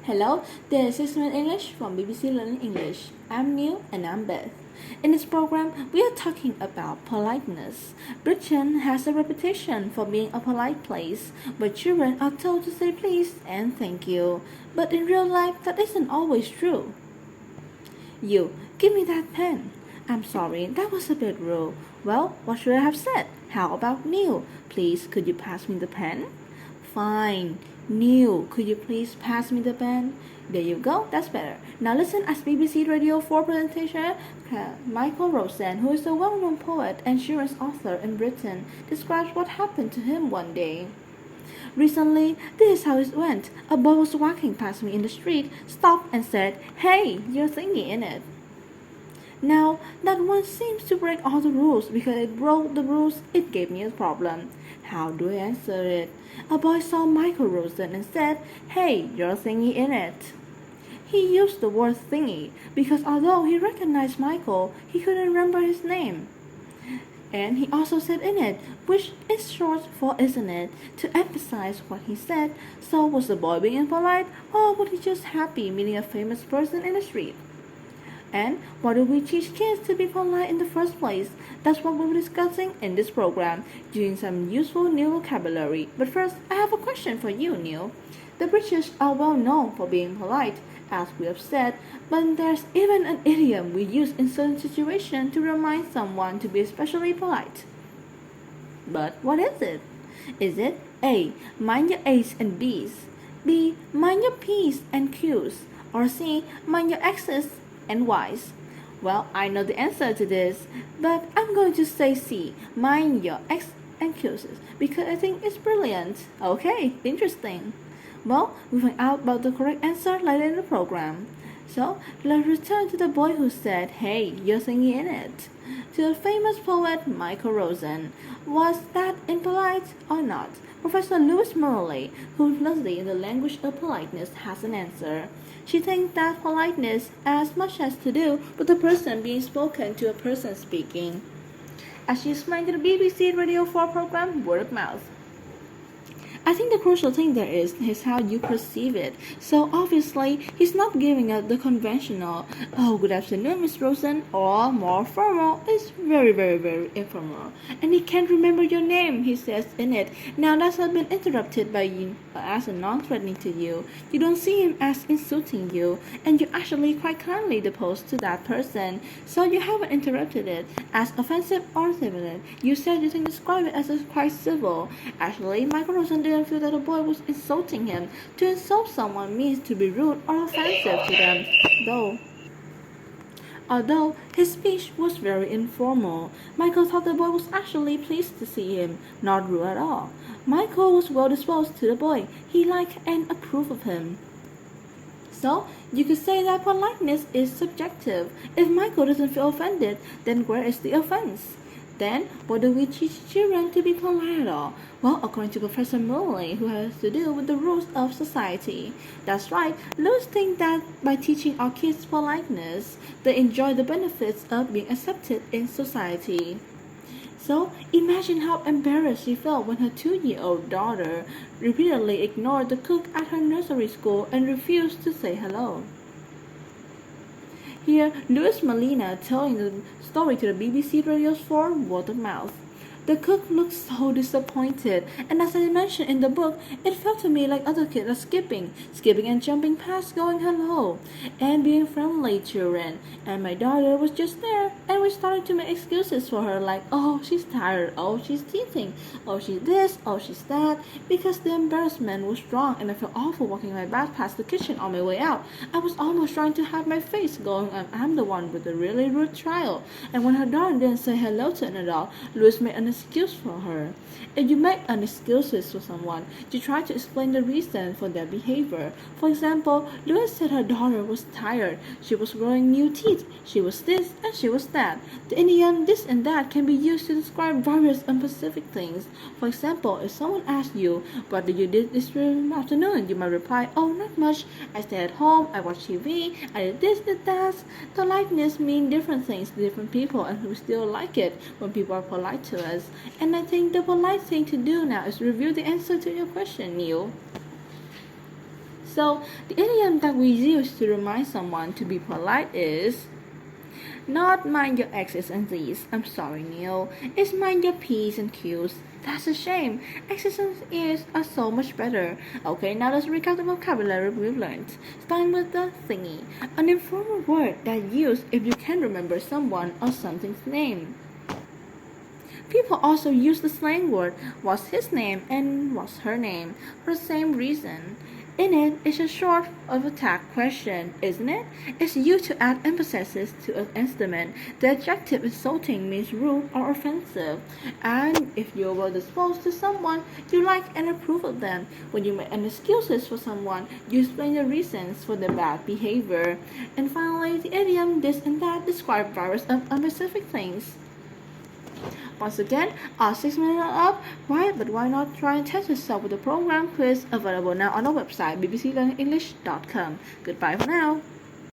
Hello, this is Smith English from BBC Learning English. I'm Neil and I'm Beth. In this program, we are talking about politeness. Britain has a reputation for being a polite place, where children are told to say please and thank you. But in real life, that isn't always true. You, give me that pen. I'm sorry, that was a bit rude. Well, what should I have said? How about Neil? Please, could you pass me the pen? Fine. Neil, could you please pass me the pen? There you go, that's better. Now listen as BBC Radio 4 presentation, Michael Rosen, who is a well-known poet and children's author in Britain, describes what happened to him one day. Recently, this is how it went. A boy was walking past me in the street, stopped and said, "Hey, you're thingy in it." Now, that one seems to break all the rules. Because it broke the rules, it gave me a problem. How do I answer it? A boy saw Michael Rosen and said, "Hey, you're thingy in it." He used the word thingy because although he recognized Michael, he couldn't remember his name. And he also said in it, which is short for isn't it, to emphasize what he said. So was the boy being impolite, or was he just happy meeting a famous person in the street? And why do we teach kids to be polite in the first place? That's what we'll be discussing in this program, using some useful new vocabulary. But first, I have a question for you, Neil. The British are well known for being polite, as we have said, but there's even an idiom we use in certain situations to remind someone to be especially polite. But what is it? Is it A. Mind your A's and B's, B. Mind your P's and Q's, or C. Mind your X's and Y's? Well, I know the answer to this, but I'm going to say C. Mind your X and Q's, because I think it's brilliant. Okay, interesting. Well, we find out about the correct answer later in the program. So, let's return to the boy who said, "Hey, you're thingy in it." To the famous poet Michael Rosen. Was that impolite or not? Professor Louise Morley, who studies the language of politeness, has an answer. She thinks that politeness as much has to do with the person being spoken to a person speaking. As she explained to the BBC Radio 4 program, Word of Mouth. I think the crucial thing there is how you perceive it. So obviously, he's not giving us the conventional, "Oh, good afternoon, Miss Rosen," or more formal. It's very, very, very informal. And he can't remember your name, he says in it. Now that has been interrupted by you as a non-threatening to you. You don't see him as insulting you, and you actually quite kindly depose to that person. So you haven't interrupted it as offensive or civil. You said you can describe it as quite civil. Actually, Michael Rosen didn't feel that the boy was insulting him. To insult someone means to be rude or offensive to them, although his speech was very informal. Michael thought the boy was actually pleased to see him, not rude at all. Michael was well disposed to the boy. He liked and approved of him. So, you could say that politeness is subjective. If Michael doesn't feel offended, then where is the offense? Then, what do we teach children to be polite at all? Well, according to Professor Morley, who has to do with the rules of society. That's right, Lewis thinks that by teaching our kids politeness, they enjoy the benefits of being accepted in society. So, imagine how embarrassed she felt when her 2-year-old daughter repeatedly ignored the cook at her nursery school and refused to say hello. Here, Louis Molina telling the story to the BBC Radio 4 Word of Mouth. The cook looked so disappointed, and as I mentioned in the book, it felt to me like other kids are skipping and jumping past going hello, and being friendly children. And my daughter was just there, and we started to make excuses for her like, "Oh, she's tired, oh, she's teething, oh, she's this, oh, she's that," because the embarrassment was strong, and I felt awful walking my back past the kitchen on my way out. I was almost trying to hide my face, going, I'm the one with the really rude child. And when her daughter didn't say hello to an adult, Louis made an excuse for her. If you make an excuse for someone, you try to explain the reason for their behavior. For example, Louise said her daughter was tired, she was growing new teeth, she was this and she was that. The idiom this and that can be used to describe various unspecific things. For example, if someone asks you, "What did you do this afternoon?" you might reply, "Oh, not much. I stayed at home, I watched TV, I did this, did that." The likeness means different things to different people, and we still like it when people are polite to us. And I think the polite thing to do now is review the answer to your question, Neil. So, the idiom that we use to remind someone to be polite is not mind your X's and Z's. I'm sorry, Neil. It's mind your P's and Q's. That's a shame. X's and E's are so much better. Okay, now let's recap the vocabulary we've learned. Starting with the thingy, an informal word that used if you can remember someone or something's name. People also use the slang word what's his name and what's her name for the same reason. In it, it's a short of a tag question, isn't it? It's used to add emphasis to an estimate. The adjective insulting means rude or offensive. And if you're well disposed to someone, you like and approve of them. When you make an excuses for someone, you explain the reasons for their bad behavior. And finally, the idiom this and that describe various of unspecific things. Once again, our 6 minutes are up. But why not try and test yourself with the program quiz available now on our website bbclearningenglish.com. Goodbye for now.